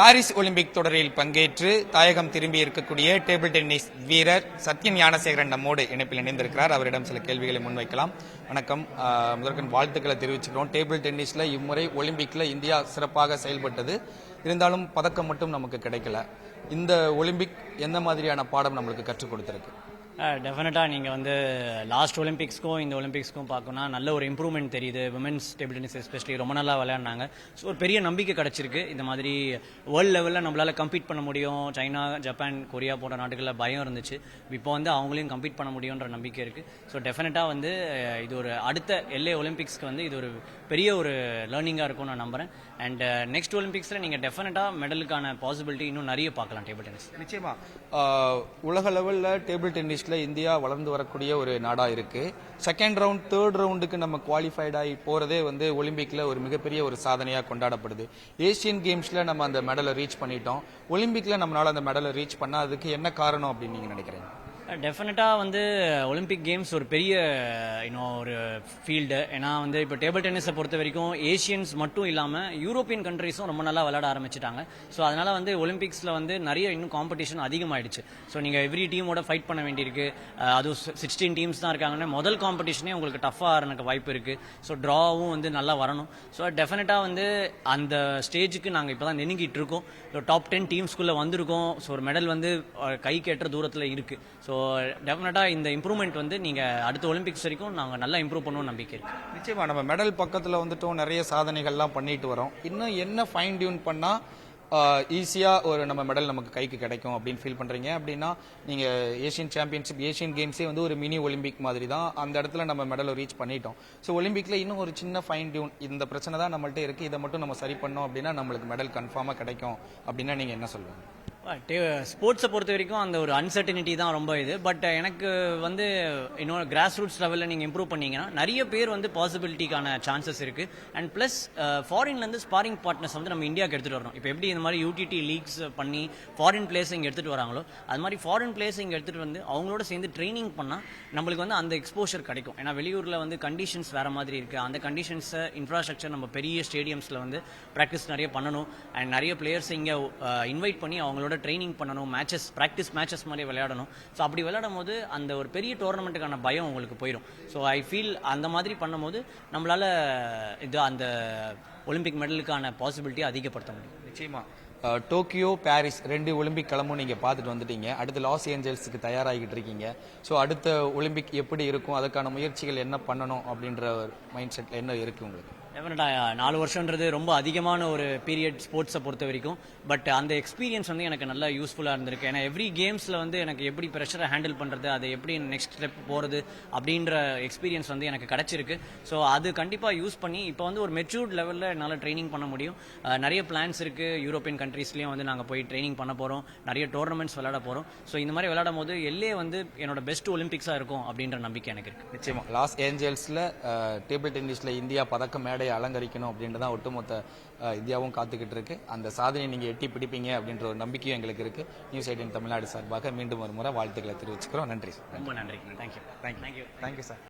Paris Olympic தொடரில் பங்கேற்று தாயகம் திரும்பி இருக்கக்கூடிய டேபிள் டென்னிஸ் வீரர் சத்யன் ஞானசேகரன் நம்மோடு இணைப்பில் இணைந்திருக்கிறார். அவரிடம் சில கேள்விகளை முன்வைக்கலாம். வணக்கம். முதற்கண் வாழ்த்துக்களை தெரிவிச்சுக்கிறோம். டேபிள் டென்னிஸ்ல இம்முறை ஒலிம்பிக்ல இந்தியா சிறப்பாக செயல்பட்டது. இருந்தாலும் பதக்கம் மட்டும் நமக்கு கிடைக்கல. இந்த ஒலிம்பிக் எந்த மாதிரியான பாடம் நம்மளுக்கு கற்றுக் கொடுத்திருக்கு? டெஃபினட்டாக நீங்கள் வந்து லாஸ்ட் ஒலிம்பிக்ஸ்க்கும் இந்த ஒலிம்பிக்ஸ்க்கும் பார்க்கணும்னா நல்ல ஒரு இம்ப்ரூவ்மெண்ட் தெரியுது. விமென்ஸ் டேபிள் டென்னிஸ் எஸ்பெஷலி ரொம்ப நல்லா விளையாடினாங்க. ஸோ ஒரு பெரிய நம்பிக்கை கிடச்சிருக்கு. இந்த மாதிரி வேர்ல்டு லெவலில் நம்மளால் கம்பீட் பண்ண முடியும். சைனா, ஜப்பான், கொரியா போன்ற நாடுகளில் பயம் இருந்துச்சு. இப்போ வந்து அவங்களையும் கம்பீட் பண்ண முடியுன்ற நம்பிக்கை இருக்குது. ஸோ டெஃபினட்டாக வந்து இது ஒரு அடுத்த LA ஒலிம்பிக்ஸ்க்கு வந்து இது ஒரு பெரிய ஒரு லேர்னிங்காக இருக்கும்னு நான் நம்புகிறேன். அண்ட் நெக்ஸ்ட் ஒலிம்பிக்ஸில் நீங்கள் டெஃபினட்டாக மெடலுக்கான பாசிபிலிட்டி இன்னும் நிறைய பார்க்கலாம் டேபிள் டென்னிஸ். நிச்சயமா உலக லெவலில் டேபிள் டென்னிஸ்ல இந்தியா வளர்ந்து வரக்கூடிய ஒரு நாடா இருக்கு. செகண்ட் ரவுண்ட், தேர்ட் ரவுண்டுக்கு நம்ம குவாலிஃபைட் ஆகி போறதே வந்து ஒலிம்பிக்ல ஒரு மிகப்பெரிய ஒரு சாதனையா கொண்டாடப்படுது. ஏசியன் கேம்ஸ்ல நம்ம அந்த மெடலை ரீச் பண்ணிட்டோம். ஒலிம்பிக்ல நம்மளால அந்த மெடலை ரீச் பண்ணா அதுக்கு என்ன காரணம் அப்படின்னு நீங்க நினைக்கிறீங்க? டெஃபினட்டாக வந்து ஒலிம்பிக் கேம்ஸ் ஒரு பெரிய ஒரு ஃபீல்டு. ஏன்னா வந்து இப்போ டேபிள் டென்னிஸை பொறுத்த வரைக்கும் ஏஷியன்ஸ் மட்டும் இல்லாமல் யூரோப்பியன் கண்ட்ரீஸும் ரொம்ப நல்லா விளையாட ஆரம்பிச்சிட்டாங்க. ஸோ அதனால் வந்து ஒலிம்பிக்ஸில் வந்து நிறைய இன்னும் காம்படிஷன் அதிகமாகிடுச்சு. ஸோ நீங்கள் எவ்ரி டீமோட ஃபைட் பண்ண வேண்டியிருக்கு. அதுவும் 16 டீம்ஸ் தான் இருக்காங்கன்னா முதல் காம்படிஷனே உங்களுக்கு டஃப்பாக எனக்கு வாய்ப்பு இருக்குது. ஸோ ட்ராவும் வந்து நல்லா வரணும். ஸோ டெஃபினட்டாக வந்து அந்த ஸ்டேஜுக்கு நாங்கள் இப்போ தான் நெருங்கிட்டு இருக்கோம். டாப் 10 டீம்ஸ்குள்ளே வந்திருக்கோம். ஸோ ஒரு மெடல் வந்து கை கேட்டுற தூரத்தில் இருக்குது. ஸோ டெஃபினட்டாக இந்த இம்ப்ரூவ்மெண்ட் வந்து நீங்கள் அடுத்த ஒலிம்பிக்ஸ் வரைக்கும் நாங்கள் நல்லா இம்ப்ரூவ் பண்ணுவோம் நம்பிக்கை இருக்கு. நிச்சயமா நம்ம மெடல் பக்கத்தில் வந்துட்டோம், நிறைய சாதனைகள்லாம் பண்ணிட்டு வரோம். இன்னும் என்ன ஃபைன் டியூன் பண்ணா ஈஸியா ஒரு நம்ம மெடல் நமக்கு கைக்கு கிடைக்கும் அப்படின்னு ஃபீல் பண்றீங்க? அப்படின்னா நீங்க ஏசியன் சாம்பியன்ஷிப், ஏசியன் கேம்ஸே வந்து ஒரு மினி ஒலிம்பிக் மாதிரி தான். அந்த இடத்துல நம்ம மெடலை ரீச் பண்ணிட்டோம். ஸோ ஒலிம்பிக்ல இன்னும் ஒரு சின்ன ஃபைன் டியூன், இந்த பிரச்சனை தான் நம்மள்ட்ட இருக்கு, இதை மட்டும் நம்ம சரி பண்ணோம் அப்படின்னா நம்மளுக்கு மெடல் கன்ஃபார்மா கிடைக்கும் அப்படின்னா நீங்க என்ன சொல்லுவீங்க? ஸ்போர்ட்ஸை பொறுத்த வரைக்கும் அந்த ஒரு அன்சர்டினிட்டி தான் ரொம்ப இது. பட் எனக்கு வந்து இன்னொரு கிராஸ் ரூட்ஸ் லெவலில் நீங்கள் இம்ப்ரூவ் பண்ணீங்கன்னா நிறைய பேர் வந்து பாசிபிலிட்டிக்கான சான்சஸ் இருக்குது. அண்ட் ப்ளஸ் ஃபாரின்லேருந்து ஸ்பாரிங் பார்ட்னர்ஸ் வந்து நம்ம இந்தியாவுக்கு எடுத்துகிட்டு வரணும். இப்போ எப்படி இந்த மாதிரி UTT லீக்ஸ் பண்ணி ஃபாரின் பிளேயர்ஸ் இங்கே எடுத்துகிட்டு வராங்களோ அது மாதிரி ஃபாரின் பிளேயர்ஸ் இங்கே எடுத்துகிட்டு வந்து அவங்களோட சேர்ந்து ட்ரைனிங் பண்ணால் நம்மளுக்கு வந்து அந்த எக்ஸ்போஷர் கிடைக்கும். ஏன்னா வெளியூரில் வந்து கண்டிஷன்ஸ் வேறு மாதிரி இருக்குது. அந்த கண்டிஷன்ஸை இன்ஃப்ராஸ்ட்ரக்சர் நம்ம பெரிய ஸ்டேடியம்ஸில் வந்து ப்ராக்டிஸ் நிறைய பண்ணணும். அண்ட் நிறைய பிளேயர்ஸ் இங்கே இன்வைட் பண்ணி அவங்களோட ட்ரைனிங் பண்ணணும். மேட்சஸ், ப்ராக்டிஸ் மேட்சஸ் மாதிரி விளையாடணும். ஸோ அப்படி விளையாடும் போது அந்த ஒரு பெரிய டோர்னமெண்ட்டுக்கான பயம் உங்களுக்கு போயிடும். ஸோ ஐ ஃபீல் அந்த மாதிரி பண்ணும்போது நம்மளால இது அந்த ஒலிம்பிக் மெடலுக்கான பாசிபிலிட்டியை அதிகப்படுத்த முடியும். நிச்சயமா டோக்கியோ, பாரிஸ் 2 ஒலிம்பிக் கிளம்பும் நீங்க பார்த்துட்டு வந்துட்டீங்க. அடுத்து லாஸ் ஏஞ்சல்ஸுக்கு தயாராகிட்டு இருக்கீங்க. ஸோ அடுத்த ஒலிம்பிக் எப்படி இருக்கும், அதுக்கான முயற்சிகள் என்ன பண்ணணும் அப்படின்ற ஒரு மைண்ட் செட் என்ன இருக்கு உங்களுக்கு? டெஃபினட்டாக 4 வருஷன்றது ரொம்ப அதிகமான ஒரு பீரியட் ஸ்போர்ட்ஸை பொறுத்த வரைக்கும். பட் அந்த எக்ஸ்பீரியன்ஸ் வந்து எனக்கு நல்லா யூஸ்ஃபுல்லாக இருந்திருக்கு. ஏன்னா எவ்ரி கேம்ஸில் வந்து எனக்கு எப்படி ப்ரெஷரை ஹேண்டில் பண்ணுறது, அதை எப்படி நெக்ஸ்ட் ஸ்டெப் போகிறது அப்படின்ற எக்ஸ்பீரியன்ஸ் வந்து எனக்கு கிடச்சிருக்கு. ஸோ அது கண்டிப்பாக யூஸ் பண்ணி இப்போ வந்து ஒரு மெச்சூர்ட் லெவலில் என்னால் ட்ரைனிங் பண்ண முடியும். நிறைய பிளான்ஸ் இருக்குது. யூரோப்பியன் கண்ட்ரீஸ்லேயும் வந்து நாங்கள் போய் ட்ரைனிங் பண்ண போகிறோம். நிறைய டோர்னமெண்ட்ஸ் விளையாட போகிறோம். ஸோ இந்த மாதிரி விளையாடும் போது LA வந்து என்னோட பெஸ்ட் ஒலிம்பிக்ஸாக இருக்கும் அப்படின்ற நம்பிக்கை எனக்கு இருக்குது. நிச்சயமா லாஸ் ஏஞ்சல்ஸில் டேபிள் டென்னிஸில் இந்தியா பதக்க மேடையை அலங்கரிக்கணும் அப்படின்றத ஒட்டுமொத்த இந்தியாவும் காத்துக்கிட்டு இருக்கு. அந்த சாதனையை நீங்க எட்டி பிடிப்பீங்க அப்படின்ற ஒரு நம்பிக்கையும் எங்களுக்கு இருக்கு. நியூஸ் 18 தமிழ்நாடு சார்பாக மீண்டும் ஒரு முறை வாழ்த்துக்களை தெரிவிச்சுக்கிறோம். நன்றி சார். ரொம்ப நன்றி. தேங்க்யூ. Thank you sir.